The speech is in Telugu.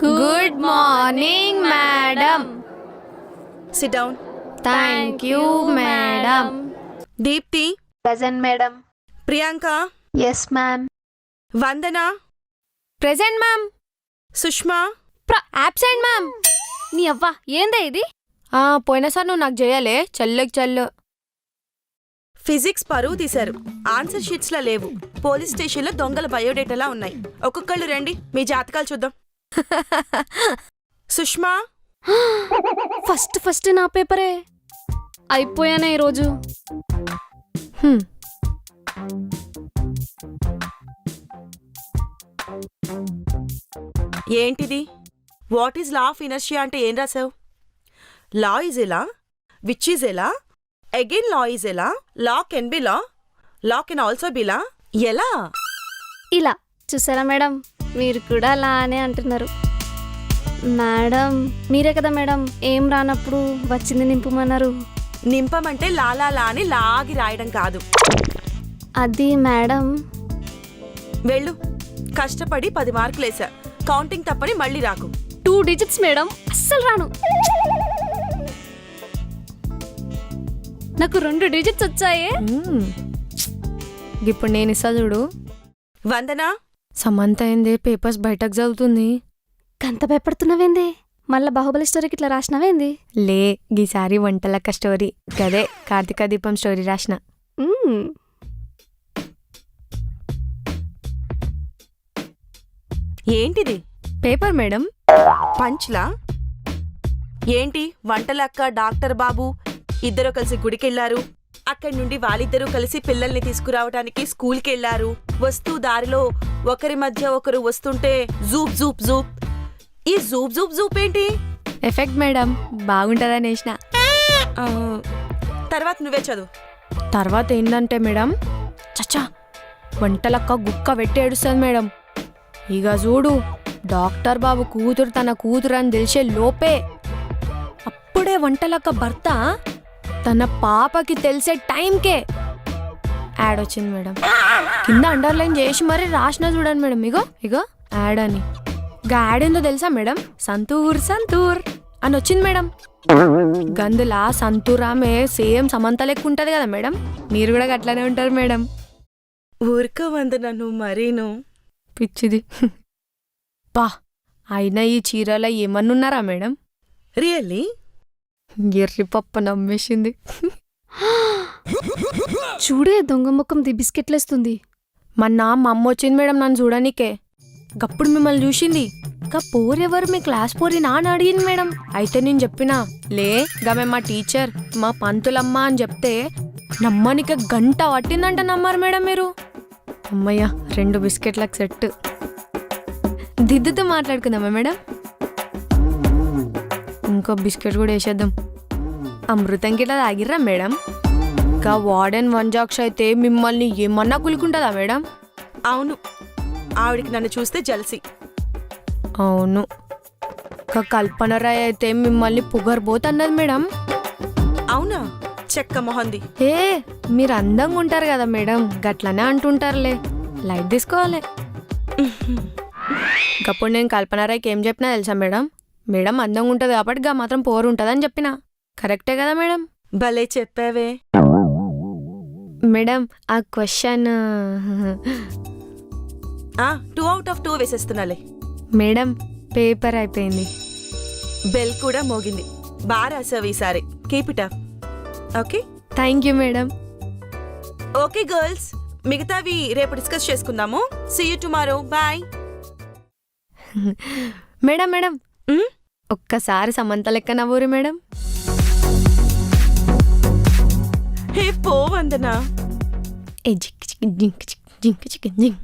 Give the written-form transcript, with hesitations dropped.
Good morning, madam. Sit down. Thank you, madam. Deepthi, Present, madam. Priyanka, Yes, ma'am. Vandana, Present, ma'am. Sushma. Absent, ma'am. నీ అవ్వ ఏందే ఇది? పోయినసారి నువ్వు నాకు చేయలే చల్లకి చల్లు. ఫిజిక్స్ పరువు తీశారు. ఆన్సర్ షీట్స్ లా లేవు. పోలీస్ స్టేషన్ లో దొంగల బయోడేటాలా ఉన్నాయి. ఒక్కొక్కళ్ళు రండి, మీ జాతకాలు చూద్దాం. సుష్మా, ఫస్ట్ నా పేపరే అయిపోయానే ఈరోజు. ఏంటిది? What is law of inertia అంటే ఏం రాసావు? లా ఈజ్ ఎలా, విచ్ ఈజ్ ఎలా, అగైన్ లా ఈజ్ ఎలా, law can be law, law can also be law, ఎలా? ఇలా చూసారా మేడం, మీరు కూడా అలానే అంటున్నారు. మేడం మీరే కదా మేడం ఏం రానప్పుడు వచ్చింది నింపమన్నారు. నింపమంటే లాలా లా అని లాగి రాయడం కాదు. అది మేడం. వెళ్ళు, కష్టపడి 10 మార్కులు వేసా. కౌంటింగ్ తప్పని మళ్ళీ రాకు. 2 digits మేడం, అస్సలు రాను. నాకు 2 digits వచ్చాయే. ఇప్పుడు నేను ఇస్తా చూడు. వందనా, సమంత అయిందే పేపర్స్ బయటకు చదువుతుంది. కంత భయపడుతున్నావేంది? మళ్ళా బాహుబలి స్టోరీకి ఇట్లా రాసినావేంది? లే, గీసారి వంటలక్క స్టోరీ గదే కార్తీక దీపం స్టోరీ రాసిన. ఏంటిది? Paper madam. పంచ్లా? ఏంటి వంటలక్క డాక్టర్ బాబు ఇద్దరు కలిసి గుడికెళ్లారు. అక్కడి నుండి వాళ్ళిద్దరూ కలిసి పిల్లల్ని తీసుకురావడానికి స్కూల్కి వెళ్లారు. వస్తూ దారిలో ఒకరి మధ్య ఒకరు వస్తుంటే జూప్ జూప్ జూప్. ఈ జూప్ జూప్ జూప్ ఏంటి? ఎఫెక్ట్ మేడం, బాగుంటుందని వేసిన. తర్వాత నువ్వే చదువు. తర్వాత ఏంటంటే మేడం, చచ్చా వంటలక్క గుక్క పెట్టి ఏడుస్తుంది మేడం. ఇక చూడు, డాక్టర్ బాబు కూతురు తన కూతురు అని తెలిసే లోపే అప్పుడే వంటలక్క భర్త తన పాపకి తెలిసే టైంకే యాడ్ వచ్చింది మేడం. కింద అండర్లైన్ చేసి మరీ రాసిన చూడండి మేడం. ఇగో యాడ్ అని. యాడ్ ఏందో తెలుసా మేడం? సంతూర్ సంతూర్ అని వచ్చింది మేడం. గందులా సంతూర్ ఆమె సేమ్ సమంత లెక్క ఉంటది కదా మేడం. మీరు కూడా అట్లానే ఉంటారు మేడం. ఊరుకో వందనా, నువ్వు మరీను పిచ్చిది. పా, అయినా ఈ చీరలో ఏమన్నున్నారా మేడం? రియల్లీ? ఎర్రి పప్ప నమ్మేసింది. చూడే దొంగ ముఖం బిస్కెట్లేస్తుంది. మొన్న మా అమ్మ వచ్చింది మేడం నన్ను చూడనీకే. గప్పుడు మిమ్మల్ని చూసింది. పోరెవరు మీ క్లాస్ పోరి నాన్న అడిగింది మేడం. అయితే నేను చెప్పినా, లే గమే మా టీచర్ మా పంతులమ్మ అని చెప్తే నమ్మనిక గంట పట్టిందంట. నమ్మారు మేడం మీరు. అమ్మయ్య, 2 బిస్కెట్లకు సెట్. దిద్దుతో మాట్లాడుకుందామా మేడం? ఇంకో బిస్కెట్ కూడా వేసేద్దాం. అమృతం గిట్లా తాగిర్రా మేడం? ఇంకా వార్డెన్ వంజాక్ష అయితే మిమ్మల్ని ఏమన్నా కులుకుంటుందా మేడం? అవును, ఆవిడికి నన్ను చూస్తే జలసి. అవును, ఇంకా కల్పన రాయ్ అయితే మిమ్మల్ని పొగరబోతన్నది మేడం. అవునా? చెక్క మొహంది. ఏ, మీరు అందంగా ఉంటారు కదా మేడం, గట్లనే అంటుంటారులే, లైట్ తీసుకోవాలి. ఇంకప్పుడు నేను కల్పన రాయ్కి ఏం చెప్పినా తెలుసా మేడం? మేడం అందంగా ఉంటుంది కాబట్టి గా మాత్రం పోరు ఉంటుందని చెప్పిన. కరెక్టే కదా మేడం? భలే చెప్పావే మేడం. ఆ క్వశ్చన్ 2 out of 2 వేసేస్తున్నాలే. మేడం పేపర్ అయిపోయింది. బెల్ కూడా మోగింది. బాగా రాసావు ఈసారి. Keep it up. Okay, thank you madam. Okay girls, మిగతావి రేపు డిస్కస్ చేసుకుందాము. See you tomorrow. Bye. Madam ఒక్కసారి సమంత లెక్క నవ్వురు మేడం. హే పో వందనా. జింక్ జింక్ జింక్ జింక్ జింక్.